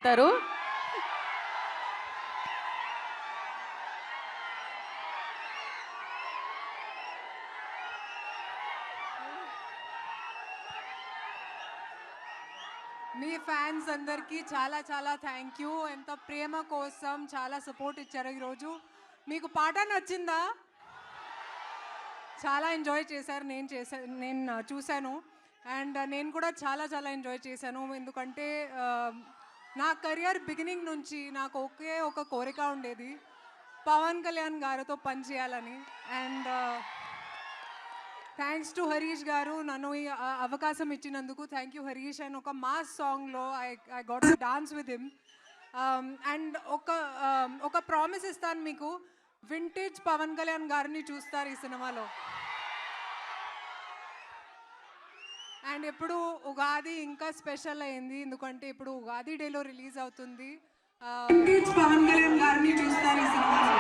తారు మీ fans అందరికీ చాలా చాలా థ్యాంక్ యూ. ఎంత ప్రేమ కోసం చాలా సపోర్ట్ ఇచ్చారు ఈరోజు. మీకు పాట నచ్చిందా? చాలా ఎంజాయ్ చేశారు. నేను చూశాను అండ్ నేను కూడా చాలా చాలా ఎంజాయ్ చేశాను. ఎందుకంటే నా కెరియర్ బిగినింగ్ నుంచి నాకు ఒకే ఒక కోరిక ఉండేది, పవన్ కళ్యాణ్ గారితో పనిచేయాలని. అండ్ థ్యాంక్స్ టు హరీష్ గారు నన్ను ఈ అవకాశం ఇచ్చినందుకు. Thank you Harish. అండ్ ఒక మాస్ సాంగ్లో I got to dance with him. And ఒక ప్రామిస్ ఇస్తాను మీకు, వింటేజ్ పవన్ కళ్యాణ్ గారిని చూస్తారు ఈ సినిమాలో. అండ్ ఇప్పుడు ఉగాది ఇంకా స్పెషల్ అయింది, ఎందుకంటే ఇప్పుడు ఉగాది డేలో రిలీజ్ అవుతుంది. వింటేజ్ పవన్ కళ్యాణ్ గారిని చూస్తారు ఈ సినిమాలో.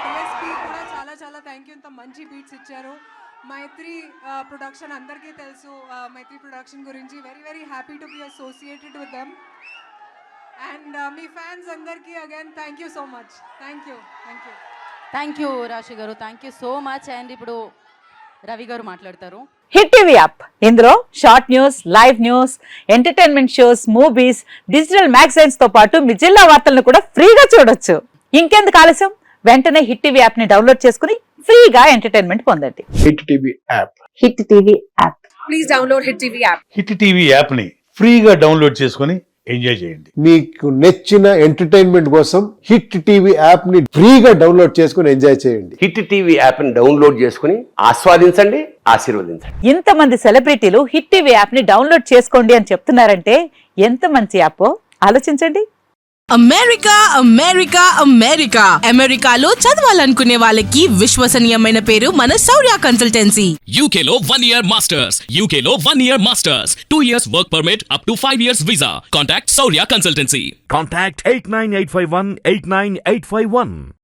డిఎస్పీ కూడా చాలా చాలా థ్యాంక్ యూ. ఇంత మంచి బీట్స్ ఇచ్చారు. మైత్రి ప్రొడక్షన్ అందరికీ తెలుసు. మైత్రి ప్రొడక్షన్ గురించి very very happy to be associated with them. And మీ ఫ్యాన్స్ అందరికీ again thank you so much. Thank you. Thank you Raashi garu, thank you so much. And ఇప్పుడు రవి గారు మాట్లాడతారు. హిట్ టీవీ యాప్, ఇందులో short news, live news, entertainment shows, movies, digital magazines తో పాటు మీ జిల్లా వార్తలను కూడా ఫ్రీగా చూడొచ్చు. ఇంకెందుకు ఆలస్యం, వెంటనే హిట్ టీవీ యాప్ ని డౌన్లోడ్ చేసుకుని ఫ్రీగా ఎంటర్టైన్మెంట్ పొందండి. Hit TV app. Hit TV app. Please download hit TV app. Hit TV app ని ఫ్రీగా డౌన్లోడ్ చేసుకుని ఎంజాయ్ చేయండి. మీకు నచ్చిన ఎంటర్టైన్మెంట్ కోసం హిట్ టీవీ యాప్ ని ఫ్రీగా డౌన్లోడ్ చేసుకుని ఎంజాయ్ చేయండి. హిట్ టీవీ యాప్ ని డౌన్లోడ్ చేసుకుని ఆస్వాదించండి, ఆశీర్వదించండి. ఇంతమంది సెలబ్రిటీలు హిట్ టీవీ యాప్ ని డౌన్లోడ్ చేసుకోండి అని చెప్తున్నారంటే ఎంత మంచి యాప్ ఆలోచించండి. అమెరికా అమెరికా అమెరికా అమెరికాలో చదవాలనుకునే వాళ్ళకి విశ్వసనీయమైన పేరు మన శౌర్య కన్సల్టెన్సీ. UK లో 1 year masters. UK లో 1 year masters. 2 years work permit up to 5 years visa. Contact Saurya Consultancy. Contact 89851 89851.